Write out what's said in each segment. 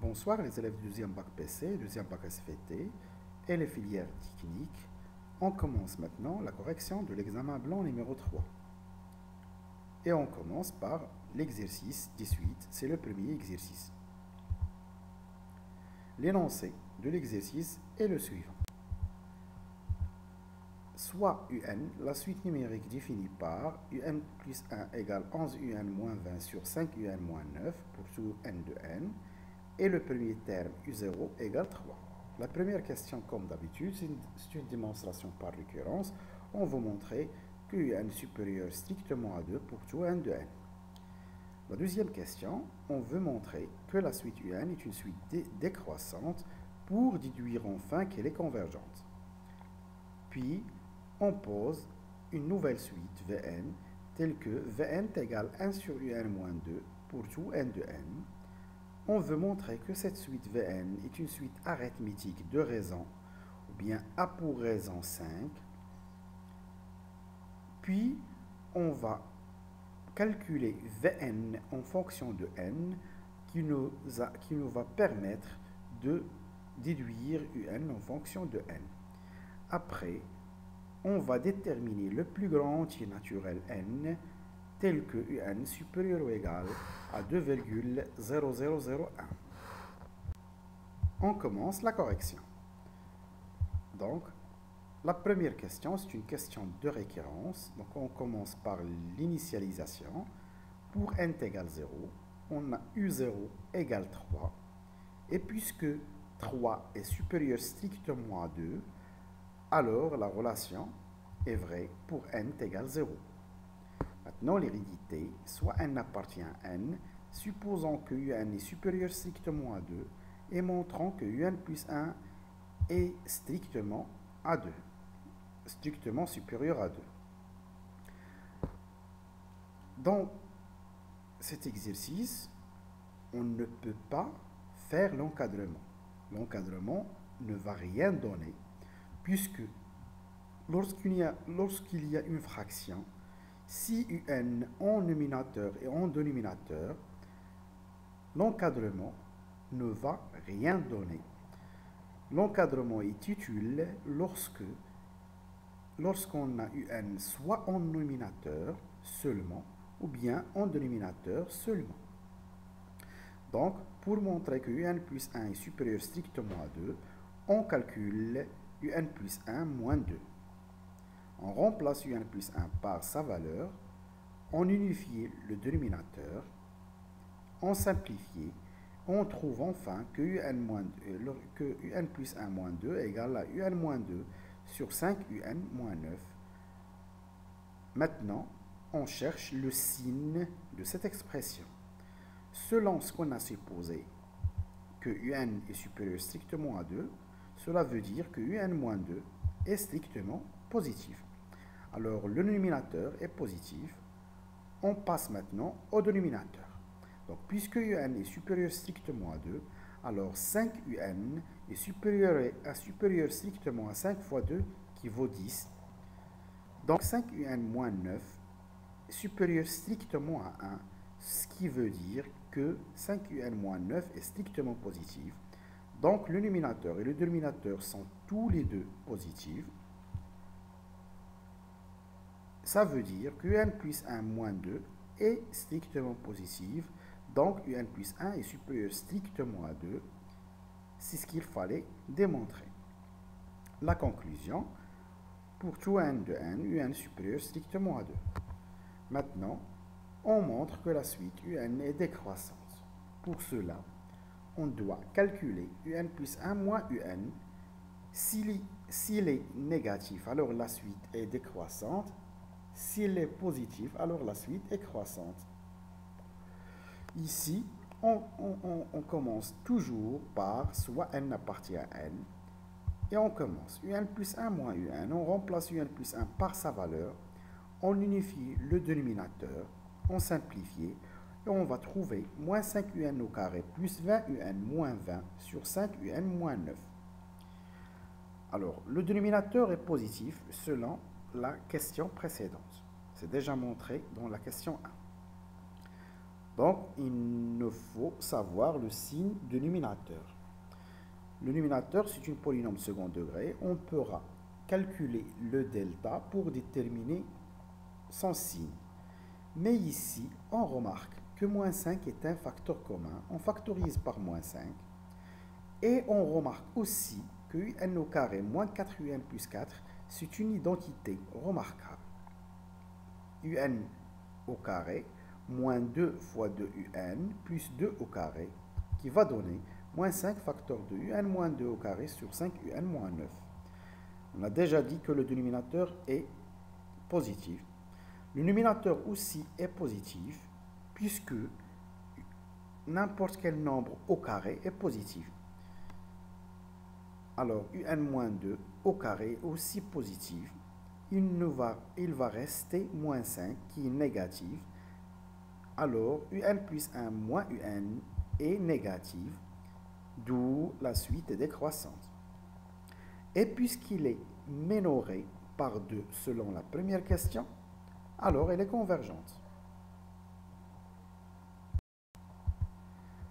Bonsoir les élèves du deuxième bac PC, deuxième bac SVT et les filières techniques. On commence maintenant la correction de l'examen blanc numéro 3. Et on commence par l'exercice 18, c'est le premier exercice. L'énoncé de l'exercice est le suivant. Soit UN, la suite numérique définie par UN plus 1 égale 11 UN moins 20 sur 5 UN moins 9 pour tout N de N, et le premier terme U0 égale 3. La première question, comme d'habitude, c'est une démonstration par récurrence. On va montrer que UN est supérieur strictement à 2 pour tout N de N. La deuxième question, on veut montrer que la suite UN est une suite décroissante pour déduire enfin qu'elle est convergente. Puis, on pose une nouvelle suite Vn telle que Vn égale 1 sur Un moins 2 pour tout N de N. On veut montrer que cette suite Vn est une suite arithmétique de raison, ou bien A pour raison 5. Puis, on va calculer Vn en fonction de n qui nous va permettre de déduire Un en fonction de n. Après, on va déterminer le plus grand entier naturel n tel que Un supérieur ou égal à 2,0001. On commence la correction. Donc, la première question, c'est une question de récurrence. Donc, on commence par l'initialisation. Pour n égale 0, on a U0 égale 3. Et puisque 3 est supérieur strictement à 2, alors la relation est vraie pour n égale 0. Maintenant, l'hérédité, soit n appartient à n, supposons que Un est supérieur strictement à 2 et montrons que Un plus 1 est strictement à 2, strictement supérieur à 2. Dans cet exercice, on ne peut pas faire l'encadrement. L'encadrement ne va rien donner, puisque lorsqu'il y a une fraction, si Un en nominateur et en dénominateur, l'encadrement ne va rien donner. L'encadrement est utile lorsqu'on a Un soit en nominateur seulement, ou bien en dénominateur seulement. Donc, pour montrer que Un plus 1 est supérieur strictement à 2, on calcule Un plus 1 moins 2. On remplace Un plus 1 par sa valeur, on unifie le dénominateur, on simplifie, on trouve enfin que Un plus 1 moins 2 égale à Un moins 2 sur 5 Un moins 9. Maintenant, on cherche le signe de cette expression. Selon ce qu'on a supposé que Un est supérieur strictement à 2, cela veut dire que Un moins 2 est strictement positif. Alors, le dénominateur est positif. On passe maintenant au dénominateur. Donc, puisque Un est supérieur strictement à 2, alors 5 Un est supérieur strictement à 5 fois 2 qui vaut 10. Donc, 5 Un moins 9 est supérieur strictement à 1, ce qui veut dire que 5 Un moins 9 est strictement positif. Donc, le numérateur et le dénominateur sont tous les deux positifs. Ça veut dire que Un plus 1 moins 2 est strictement positif. Donc, Un plus 1 est supérieur strictement à 2. C'est ce qu'il fallait démontrer. La conclusion, pour tout N de N, Un est supérieur strictement à 2. Maintenant, on montre que la suite Un est décroissante. Pour cela, on doit calculer Un plus 1 moins Un. S'il est négatif, alors la suite est décroissante. S'il est positif, alors la suite est croissante. Ici, on commence toujours par soit N appartient à N. Et on commence Un plus 1 moins Un. On remplace Un plus 1 par sa valeur. On unifie le dénominateur. On simplifie. Et on va trouver moins 5 Un au carré plus 20 Un moins 20 sur 5 Un moins 9. Alors, le dénominateur est positif selon la question précédente. C'est déjà montré dans la question 1. Donc, il nous faut savoir le signe de numérateur. Le numérateur, c'est une polynôme second degré. On pourra calculer le delta pour déterminer son signe. Mais ici, on remarque que moins 5 est un facteur commun. On factorise par moins 5. Et on remarque aussi que un au carré moins 4un plus 4, c'est une identité remarquable. Un au carré moins 2 fois 2un plus 2 au carré, qui va donner moins 5 facteur de un moins 2 au carré sur 5un moins 9. On a déjà dit que le dénominateur est positif. Le numérateur aussi est positif, puisque n'importe quel nombre au carré est positif. Alors, un moins 2 au carré est aussi positif. Il va rester moins 5 qui est négatif. Alors, un plus 1 moins un est négatif, d'où la suite est décroissante. Et puisqu'il est minoré par 2 selon la première question, alors elle est convergente.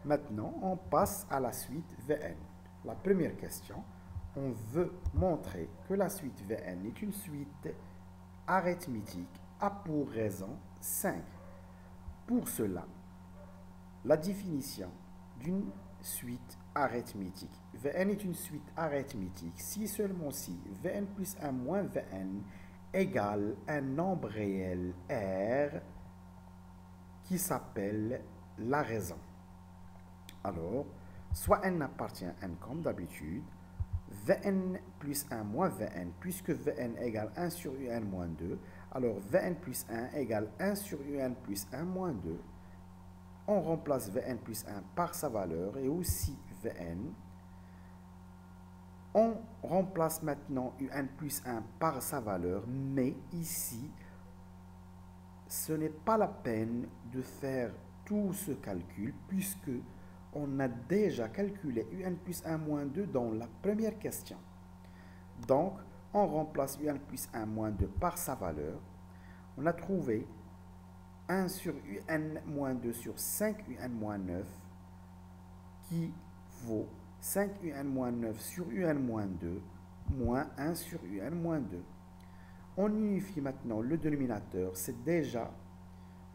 Maintenant, on passe à la suite Vn. La première question, on veut montrer que la suite Vn est une suite arithmétique à pour raison 5. Pour cela, la définition d'une suite arithmétique. Vn est une suite arithmétique si seulement si Vn plus 1 moins Vn égale un nombre réel R qui s'appelle la raison. Alors, soit n appartient à n comme d'habitude, Vn plus 1 moins Vn, puisque Vn égale 1 sur un moins 2, alors Vn plus 1 égale 1 sur un plus 1 moins 2. On remplace Vn plus 1 par sa valeur et aussi Vn. On remplace maintenant un plus 1 par sa valeur, mais ici, ce n'est pas la peine de faire tout ce calcul puisque on a déjà calculé un plus 1 moins 2 dans la première question. Donc, on remplace un plus 1 moins 2 par sa valeur. On a trouvé 1 sur un moins 2 sur 5 un moins 9 qui vaut 5 un moins 9 sur un moins 2 moins 1 sur un moins 2. On unifie maintenant le dénominateur, c'est déjà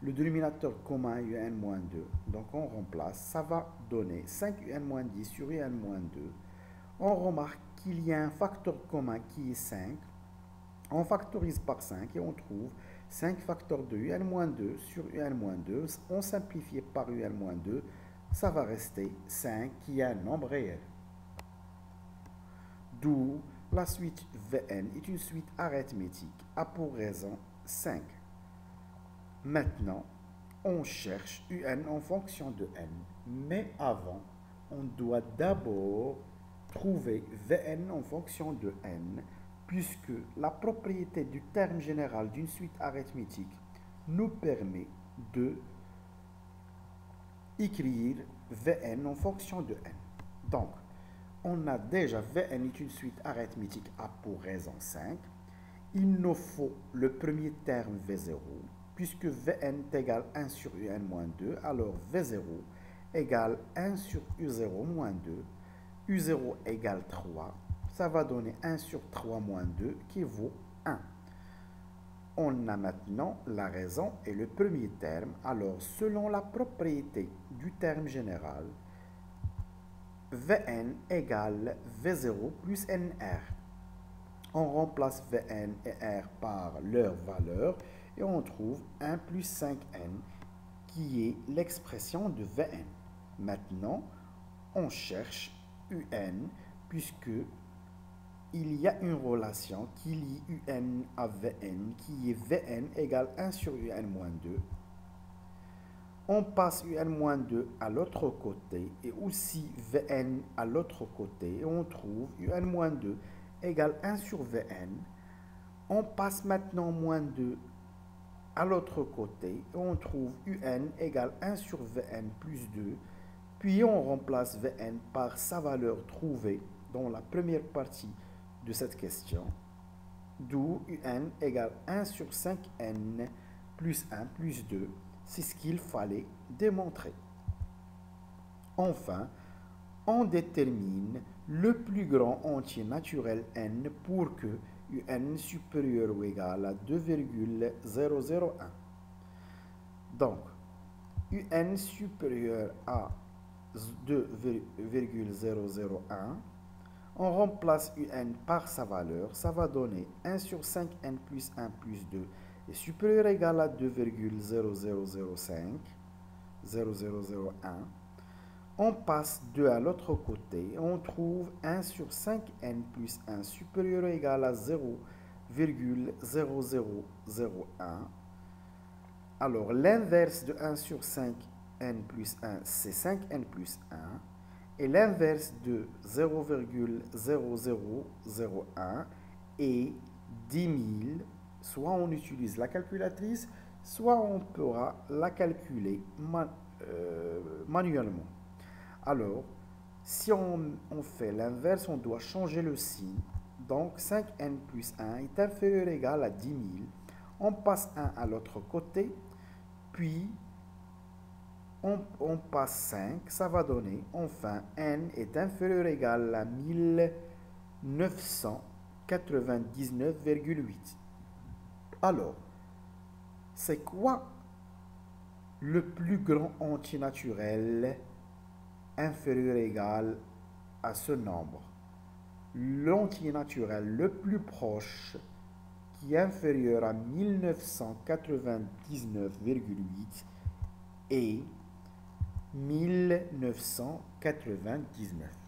le dénominateur commun un moins 2. Donc on remplace, ça va donner 5 un moins 10 sur un moins 2. On remarque qu'il y a un facteur commun qui est 5. On factorise par 5 et on trouve 5 facteurs de un moins 2 sur un moins 2. On simplifie par un moins 2, ça va rester 5 qui est un nombre réel. D'où la suite Vn est une suite arithmétique à pour raison 5. Maintenant, on cherche un en fonction de n. Mais avant, on doit d'abord trouver Vn en fonction de n, puisque la propriété du terme général d'une suite arithmétique nous permet de écrire Vn en fonction de n. Donc, on a déjà Vn est une suite arithmétique à pour raison 5. Il nous faut le premier terme V0, puisque Vn est égal à 1 sur un moins 2, alors V0 égale 1 sur U0 moins 2. U0 égale 3, ça va donner 1 sur 3 moins 2 qui vaut 1. On a maintenant la raison et le premier terme. Alors, selon la propriété du terme général, Vn égale V0 plus Nr. On remplace Vn et R par leur valeur et on trouve 1 plus 5n qui est l'expression de Vn. Maintenant, on cherche Un puisque il y a une relation qui lie Un à Vn qui est Vn égale 1 sur Un moins 2. On passe Un moins 2 à l'autre côté et aussi Vn à l'autre côté et on trouve Un moins 2 égale 1 sur Vn. On passe maintenant moins 2 à l'autre côté et on trouve Un égale 1 sur Vn plus 2. Puis on remplace Vn par sa valeur trouvée dans la première partie de cette question, d'où Un égale 1 sur 5n plus 1 plus 2. C'est ce qu'il fallait démontrer. Enfin, on détermine le plus grand entier naturel n pour que un supérieur ou égal à 2,001. Donc, un supérieur à 2,001, on remplace un par sa valeur, ça va donner 1 sur 5n plus 1 plus 2 est supérieur ou égal à 2,0005, 0001. On passe 2 à l'autre côté, on trouve 1 sur 5n plus 1 supérieur ou égal à 0,0001. Alors, l'inverse de 1 sur 5n plus 1, c'est 5n plus 1. Et l'inverse de 0,0001 est 10 000. Soit on utilise la calculatrice, soit on pourra la calculer manuellement. Alors, si on fait l'inverse, on doit changer le signe. Donc, 5n plus 1 est inférieur ou égal à 10 000. On passe 1 à l'autre côté, puis on passe 5. Ça va donner, enfin, n est inférieur ou égal à 1999,8. Alors, c'est quoi le plus grand entier naturel inférieur ou égal à ce nombre? L'entier naturel le plus proche qui est inférieur à 1999,8 est 1999.